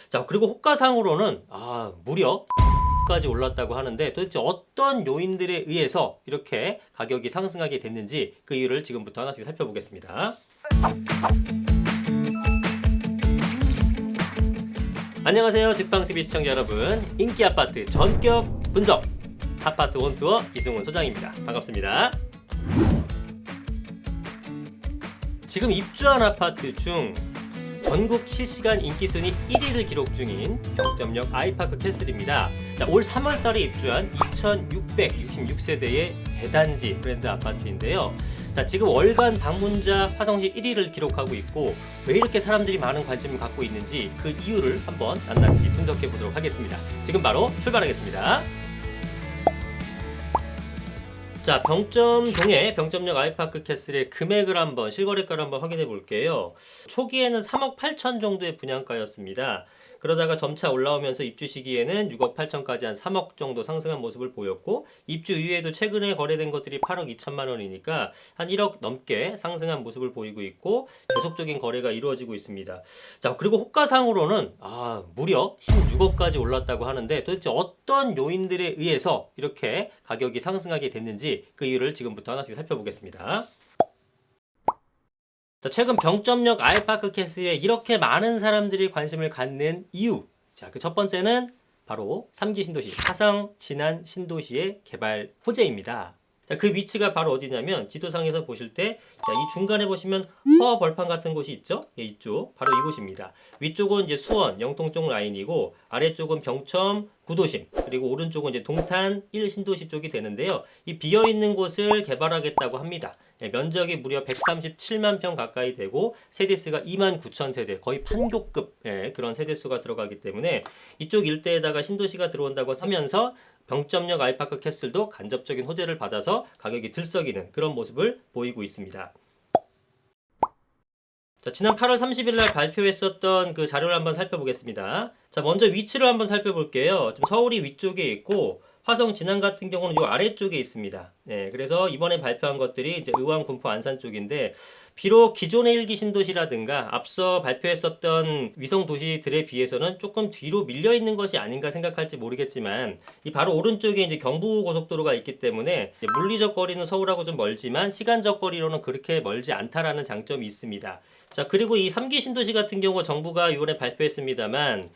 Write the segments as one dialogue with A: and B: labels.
A: 자, 그리고 호가상으로는 무려 까지 올랐다고 하는데 도대체 어떤 요인들에 의해서 이렇게 가격이 상승하게 됐는지 그 이유를 지금부터 하나씩 살펴보겠습니다. 안녕하세요, 직방TV 시청자 여러분. 인기 아파트 전격 분석 아파트 원투어 이승훈 소장입니다. 반갑습니다. 지금 입주한 아파트 중 전국 실시간 인기순위 1위를 기록 중인 병점역 아이파크 캐슬입니다. 자, 올 3월달에 입주한 2666세대의 대단지 브랜드 아파트인데요. 자, 지금 월간 방문자 화성시 1위를 기록하고 있고 왜 이렇게 사람들이 많은 관심을 갖고 있는지 그 이유를 한번 낱낱이 분석해 보도록 하겠습니다. 지금 바로 출발하겠습니다. 자, 병점동의 병점역 아이파크 캐슬의 금액을 한번 실거래가를 한번 확인해 볼게요. 초기에는 3억 8천 정도의 분양가였습니다. 그러다가 점차 올라오면서 입주 시기에는 6억 8천까지 한 3억 정도 상승한 모습을 보였고, 입주 이후에도 최근에 거래된 것들이 8억 2천만 원이니까 한 1억 넘게 상승한 모습을 보이고 있고 계속적인 거래가 이루어지고 있습니다. 자, 그리고 호가상으로는 무려 16억까지 올랐다고 하는데 도대체 어떤 요인들에 의해서 이렇게 가격이 상승하게 됐는지 그 이유를 지금부터 하나씩 살펴보겠습니다. 자, 최근 병점역 아이파크 캐슬에 이렇게 많은 사람들이 관심을 갖는 이유. 자, 그 첫 번째는 바로 3기 신도시, 화성 진안 신도시의 개발 호재입니다. 자, 그 위치가 바로 어디냐면 지도상에서 보실 때, 자, 이 중간에 보시면 허 벌판 같은 곳이 있죠? 예, 이쪽 바로 이곳입니다. 위쪽은 이제 수원, 영통 쪽 라인이고 아래쪽은 병첨, 구도심, 그리고 오른쪽은 이제 동탄 1신도시 쪽이 되는데요. 이 비어 있는 곳을 개발하겠다고 합니다. 예, 면적이 무려 137만 평 가까이 되고 세대수가 2만 9천 세대, 거의 판교급 그런 세대수가 들어가기 때문에 이쪽 일대에다가 신도시가 들어온다고 하면서 병점역 아이파크 캐슬도 간접적인 호재를 받아서 가격이 들썩이는 그런 모습을 보이고 있습니다. 자, 지난 8월 30일 날 발표했었던 그 자료를 한번 살펴보겠습니다. 자, 먼저 위치를 한번 살펴볼게요. 지금 서울이 위쪽에 있고 화성 진안 같은 경우는 이 아래쪽에 있습니다. 네, 그래서 이번에 발표한 것들이 이제 의왕, 군포, 안산 쪽인데, 비록 기존의 1기 신도시라든가 앞서 발표했었던 위성 도시들에 비해서는 조금 뒤로 밀려 있는 것이 아닌가 생각할지 모르겠지만, 이 바로 오른쪽에 이제 경부 고속도로가 있기 때문에 물리적 거리는 서울하고 좀 멀지만 시간적 거리로는 그렇게 멀지 않다라는 장점이 있습니다. 자, 그리고 이 3기 신도시 같은 경우 정부가 이번에 발표했습니다만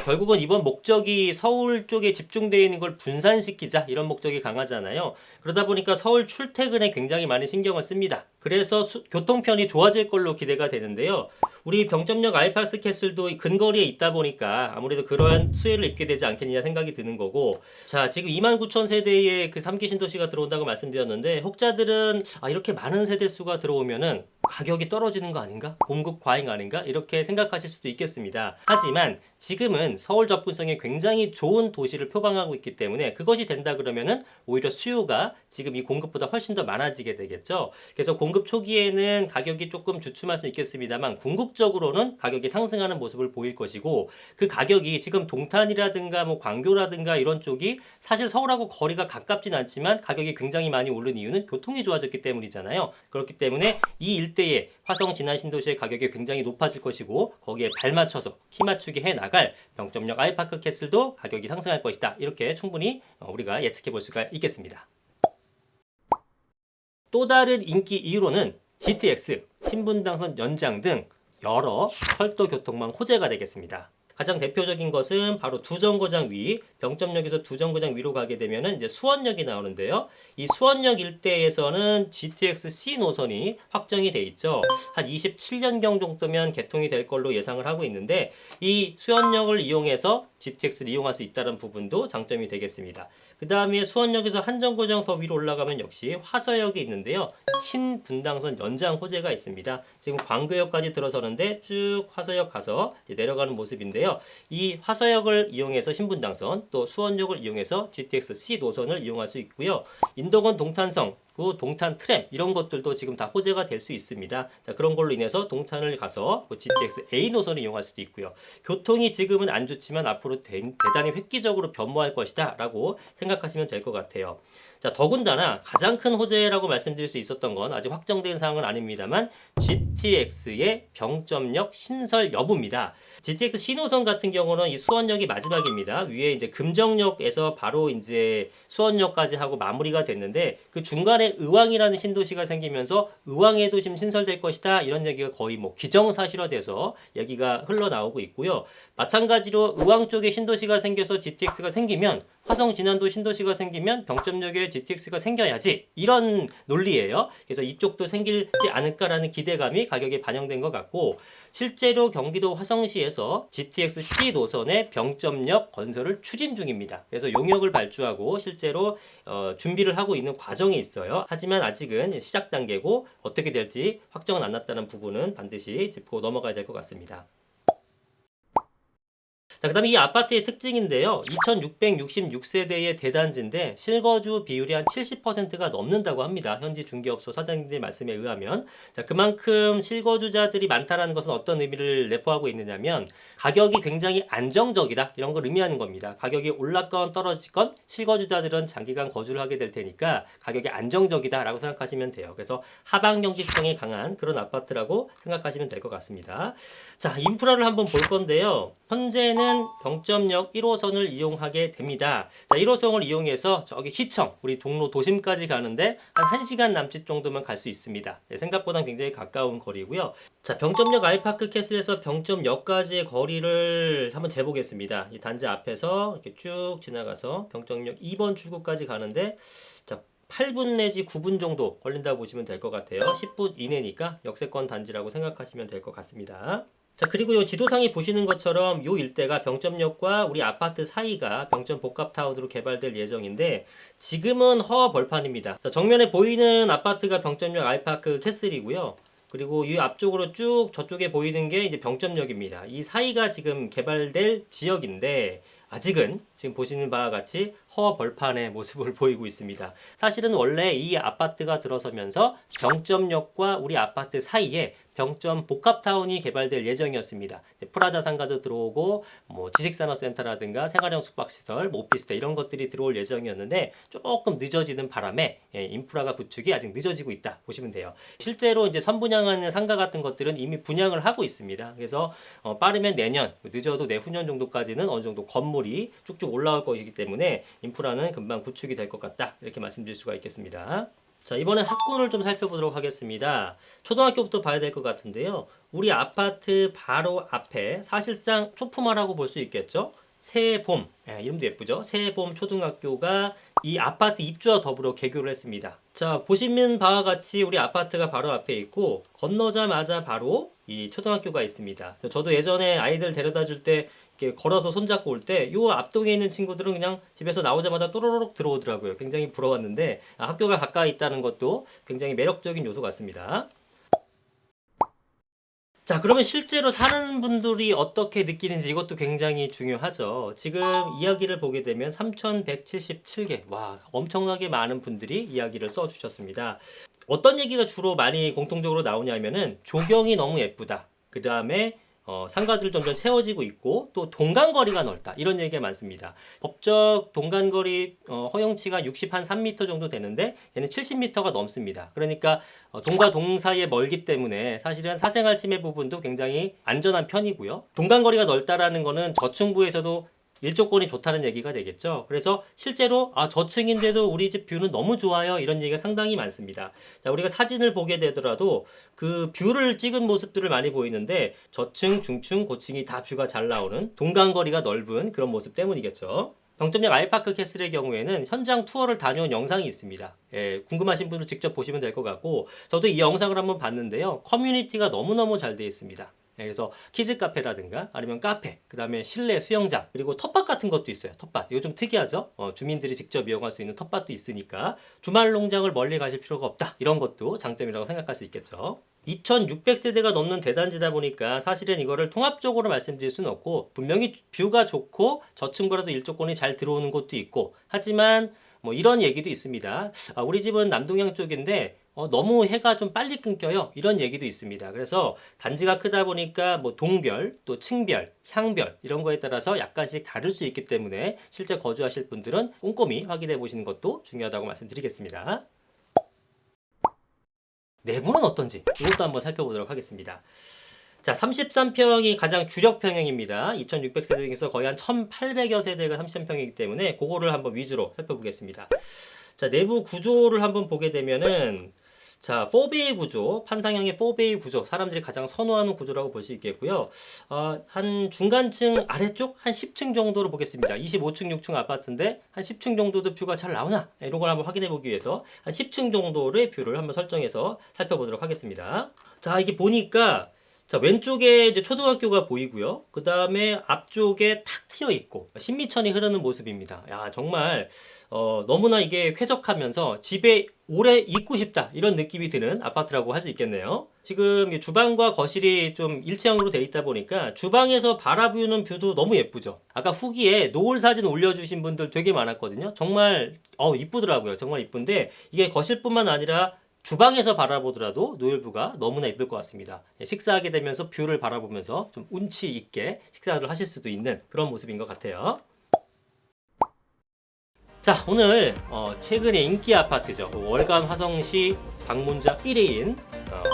A: 결국은 이번 목적이 서울 쪽에 집중되어 있는 걸 분산시키자, 이런 목적이 강하잖아요. 그러다 보니까 서울 출퇴근에 굉장히 많은 신경을 씁니다. 그래서 교통편이 좋아질 걸로 기대가 되는데요. 우리 병점역 아이파크 캐슬도 근거리에 있다 보니까 아무래도 그러한 수혜를 입게 되지 않겠느냐 생각이 드는 거고, 자, 지금 2만 9천 세대의 그 3기 신도시가 들어온다고 말씀드렸는데, 혹자들은 이렇게 많은 세대수가 들어오면은 가격이 떨어지는 거 아닌가? 공급 과잉 아닌가? 이렇게 생각하실 수도 있겠습니다. 하지만 지금은 서울 접근성이 굉장히 좋은 도시를 표방하고 있기 때문에 그것이 된다 그러면은 오히려 수요가 지금 이 공급보다 훨씬 더 많아지게 되겠죠. 그래서 공급 초기에는 가격이 조금 주춤할 수 있겠습니다만 궁극적으로는 가격이 상승하는 모습을 보일 것이고, 그 가격이 지금 동탄이라든가 뭐 광교라든가 이런 쪽이 사실 서울하고 거리가 가깝진 않지만 가격이 굉장히 많이 오른 이유는 교통이 좋아졌기 때문이잖아요. 그렇기 때문에 이 일대의 화성 진안 신도시의 가격이 굉장히 높아질 것이고, 거기에 발맞춰서 키맞추기 해 나갈 병점역 아이파크 캐슬도 가격이 상승할 것이다. 이렇게 충분히 우리가 예측해 볼 수가 있겠습니다. 또 다른 인기 이유로는 GTX, 신분당선 연장 등 여러 철도 교통망 호재가 되겠습니다. 가장 대표적인 것은 바로 두 정거장 위, 병점역에서 두 정거장 위로 가게 되면은 이제 수원역이 나오는데요. 이 수원역 일대에서는 GTX-C 노선이 확정이 돼 있죠. 한 27년경 정도면 개통이 될 걸로 예상을 하고 있는데, 이 수원역을 이용해서 GTX를 이용할 수 있다는 부분도 장점이 되겠습니다. 그 다음에 수원역에서 한 정거장 더 위로 올라가면 역시 화서역이 있는데요. 신분당선 연장 호재가 있습니다. 지금 광교역까지 들어서는데 쭉 화서역 가서 내려가는 모습인데요. 이 화서역을 이용해서 신분당선, 또 수원역을 이용해서 GTX-C 노선을 이용할 수 있고요. 인덕원 동탄성 그 동탄 트램 이런 것들도 지금 다 호재가 될 수 있습니다. 자, 그런 걸로 인해서 동탄을 가서 뭐 GTX A 노선을 이용할 수도 있고요. 교통이 지금은 안 좋지만 앞으로 대단히 획기적으로 변모할 것이다 라고 생각하시면 될 것 같아요. 자, 더군다나 가장 큰 호재라고 말씀드릴 수 있었던 건 아직 확정된 사항은 아닙니다만 GTX의 병점역 신설 여부입니다. GTX 신호선 같은 경우는 이 수원역이 마지막입니다. 위에 이제 금정역에서 바로 이제 수원역까지 하고 마무리가 됐는데 그 중간에 의왕이라는 신도시가 생기면서 의왕에도 지금 신설될 것이다 이런 얘기가 거의 뭐 기정사실화돼서 얘기가 흘러나오고 있고요. 마찬가지로 의왕 쪽에 신도시가 생겨서 GTX가 생기면 화성 진안도 신도시가 생기면 병점역에 GTX가 생겨야지 이런 논리예요. 그래서 이쪽도 생기지 않을까라는 기대감이 가격에 반영된 것 같고 실제로 경기도 화성시에서 GTX C 노선의 병점역 건설을 추진 중입니다. 그래서 용역을 발주하고 실제로 준비를 하고 있는 과정에 있어요. 하지만 아직은 시작 단계고 어떻게 될지 확정은 안 났다는 부분은 반드시 짚고 넘어가야 될 것 같습니다. 자, 그 다음에 이 아파트의 특징인데요. 2666세대의 대단지인데 실거주 비율이 한 70%가 넘는다고 합니다. 현지 중개업소 사장님들 말씀에 의하면. 자, 그만큼 실거주자들이 많다는 것은 어떤 의미를 내포하고 있느냐면 가격이 굉장히 안정적이다. 이런 걸 의미하는 겁니다. 가격이 올랐건 떨어지건 실거주자들은 장기간 거주를 하게 될 테니까 가격이 안정적이다 라고 생각하시면 돼요. 그래서 하방 경직성이 강한 그런 아파트라고 생각하시면 될 것 같습니다. 자, 인프라를 한번 볼 건데요. 현재는 병점역 1호선을 이용하게 됩니다. 자, 1호선을 이용해서 저기 시청, 우리 동로 도심까지 가는데 한 1시간 남짓 정도면 갈 수 있습니다. 네, 생각보다 굉장히 가까운 거리고요. 자, 병점역 아이파크 캐슬에서 병점역까지의 거리를 한번 재보겠습니다. 이 단지 앞에서 이렇게 쭉 지나가서 병점역 2번 출구까지 가는데 자, 8분 내지 9분 정도 걸린다고 보시면 될 것 같아요. 10분 이내니까 역세권 단지라고 생각하시면 될 것 같습니다. 자, 그리고 요 지도상에 보시는 것처럼 요 일대가 병점역과 우리 아파트 사이가 병점 복합타운으로 개발될 예정인데 지금은 허 벌판입니다. 자, 정면에 보이는 아파트가 병점역 아이파크 캐슬이고요. 그리고 이 앞쪽으로 쭉 저쪽에 보이는 게 이제 병점역입니다. 이 사이가 지금 개발될 지역인데 아직은 지금 보시는 바와 같이 허벌판의 모습을 보이고 있습니다. 사실은 원래 이 아파트가 들어서면서 병점역과 우리 아파트 사이에 병점 복합타운이 개발될 예정이었습니다. 프라자 상가도 들어오고 뭐 지식산업센터라든가 생활형 숙박시설, 뭐 오피스텔 이런 것들이 들어올 예정이었는데 조금 늦어지는 바람에 인프라가 구축이 아직 늦어지고 있다 보시면 돼요. 실제로 이제 선분양하는 상가 같은 것들은 이미 분양을 하고 있습니다. 그래서 빠르면 내년, 늦어도 내후년 정도까지는 어느 정도 건물이 쭉쭉 올라올 것이기 때문에 인프라는 금방 구축이 될 것 같다 이렇게 말씀드릴 수가 있겠습니다. 자, 이번엔 학군을 좀 살펴보도록 하겠습니다. 초등학교부터 봐야 될 것 같은데요. 우리 아파트 바로 앞에 사실상 초품화라고 볼 수 있겠죠. 새봄, 이름도 예쁘죠. 새봄 초등학교가 이 아파트 입주와 더불어 개교를 했습니다. 자, 보시는 바와 같이 우리 아파트가 바로 앞에 있고 건너자마자 바로 이 초등학교가 있습니다. 저도 예전에 아이들 데려다 줄 때 이렇게 걸어서 손잡고 올 때 요 앞동에 있는 친구들은 그냥 집에서 나오자마자 또로록 들어오더라고요. 굉장히 부러웠는데 학교가 가까이 있다는 것도 굉장히 매력적인 요소 같습니다. 자, 그러면 실제로 사는 분들이 어떻게 느끼는지 이것도 굉장히 중요하죠. 지금 이야기를 보게 되면 3,177개, 와, 엄청나게 많은 분들이 이야기를 써주셨습니다. 어떤 얘기가 주로 많이 공통적으로 나오냐면은 조경이 너무 예쁘다. 그 다음에 상가들 점점 채워지고 있고 또 동간거리가 넓다 이런 얘기가 많습니다. 법적 동간거리 허용치가 63m 정도 되는데 얘는 70m가 넘습니다. 그러니까 동과 동 사이에 멀기 때문에 사실은 사생활 침해 부분도 굉장히 안전한 편이고요. 동간거리가 넓다라는 거는 저층부에서도 일조권이 좋다는 얘기가 되겠죠. 그래서 실제로 저층인데도 우리 집 뷰는 너무 좋아요 이런 얘기가 상당히 많습니다. 자, 우리가 사진을 보게 되더라도 그 뷰를 찍은 모습들을 많이 보이는데 저층, 중층, 고층이 다 뷰가 잘 나오는 동간거리가 넓은 그런 모습 때문이겠죠. 병점역 아이파크 캐슬의 경우에는 현장 투어를 다녀온 영상이 있습니다. 궁금하신 분은 직접 보시면 될 것 같고 저도 이 영상을 한번 봤는데요. 커뮤니티가 너무너무 잘 되어 있습니다. 그래서 키즈 카페라든가 아니면 카페, 그 다음에 실내 수영장, 그리고 텃밭 같은 것도 있어요. 텃밭. 이거 좀 특이하죠? 주민들이 직접 이용할 수 있는 텃밭도 있으니까 주말 농장을 멀리 가실 필요가 없다. 이런 것도 장점이라고 생각할 수 있겠죠. 2,600세대가 넘는 대단지다 보니까 사실은 이거를 통합적으로 말씀드릴 수는 없고 분명히 뷰가 좋고 저층부라도 일조권이 잘 들어오는 곳도 있고 하지만 뭐 이런 얘기도 있습니다. 우리 집은 남동향 쪽인데 너무 해가 좀 빨리 끊겨요. 이런 얘기도 있습니다. 그래서 단지가 크다 보니까 뭐 동별, 또 층별, 향별 이런 거에 따라서 약간씩 다를 수 있기 때문에 실제 거주하실 분들은 꼼꼼히 확인해 보시는 것도 중요하다고 말씀드리겠습니다. 내부는 어떤지 이것도 한번 살펴보도록 하겠습니다. 자, 33평이 가장 주력 평형입니다. 2600세대 중에서 거의 한 1800여 세대가 33평이기 때문에 그거를 한번 위주로 살펴보겠습니다. 자, 내부 구조를 한번 보게 되면은 자, 4베이 구조, 판상형의 4베이 구조, 사람들이 가장 선호하는 구조라고 볼 수 있겠고요. 한 중간층 아래쪽 한 10층 정도로 보겠습니다. 25층, 6층 아파트인데 한 10층 정도도 뷰가 잘 나오나? 이런 걸 한번 확인해 보기 위해서 한 10층 정도의 뷰를 한번 설정해서 살펴보도록 하겠습니다. 자, 이게 보니까 자, 왼쪽에 이제 초등학교가 보이고요. 그 다음에 앞쪽에 탁 트여 있고 신미천이 흐르는 모습입니다. 야, 정말 너무나 이게 쾌적하면서 집에 오래 있고 싶다 이런 느낌이 드는 아파트라고 할 수 있겠네요. 지금 주방과 거실이 좀 일체형으로 되어 있다 보니까 주방에서 바라보는 뷰도 너무 예쁘죠. 아까 후기에 노을 사진 올려주신 분들 되게 많았거든요. 정말 이쁘더라고요. 정말 이쁜데 이게 거실뿐만 아니라 주방에서 바라보더라도 노을뷰가 너무나 예쁠 것 같습니다. 식사하게 되면서 뷰를 바라보면서 좀 운치 있게 식사를 하실 수도 있는 그런 모습인 것 같아요. 자, 오늘 최근에 인기 아파트죠. 월간 화성시 방문자 1위인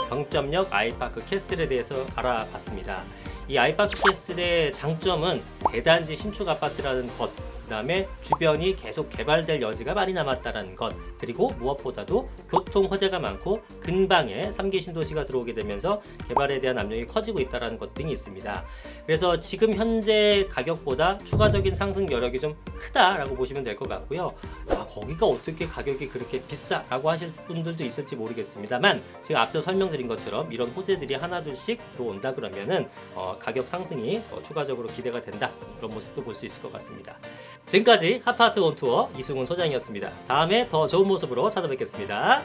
A: 경점역 아이파크 캐슬에 대해서 알아봤습니다. 이 아이파크 캐슬의 장점은 대단지 신축 아파트라는 것, 그 다음에 주변이 계속 개발될 여지가 많이 남았다는 것, 그리고 무엇보다도 교통 호재가 많고 근방에 3기 신도시가 들어오게 되면서 개발에 대한 압력이 커지고 있다는 것 등이 있습니다. 그래서 지금 현재 가격보다 추가적인 상승 여력이 좀 크다라고 보시면 될 것 같고요. 거기가 어떻게 가격이 그렇게 비싸라고 하실 분들도 있을지 모르겠습니다만 제가 앞서 설명드린 것처럼 이런 호재들이 하나둘씩 들어온다 그러면은 가격 상승이 더 추가적으로 기대가 된다, 그런 모습도 볼 수 있을 것 같습니다. 지금까지 하프아트 원투어 이승훈 소장이었습니다. 다음에 더 좋은 모습으로 찾아뵙겠습니다.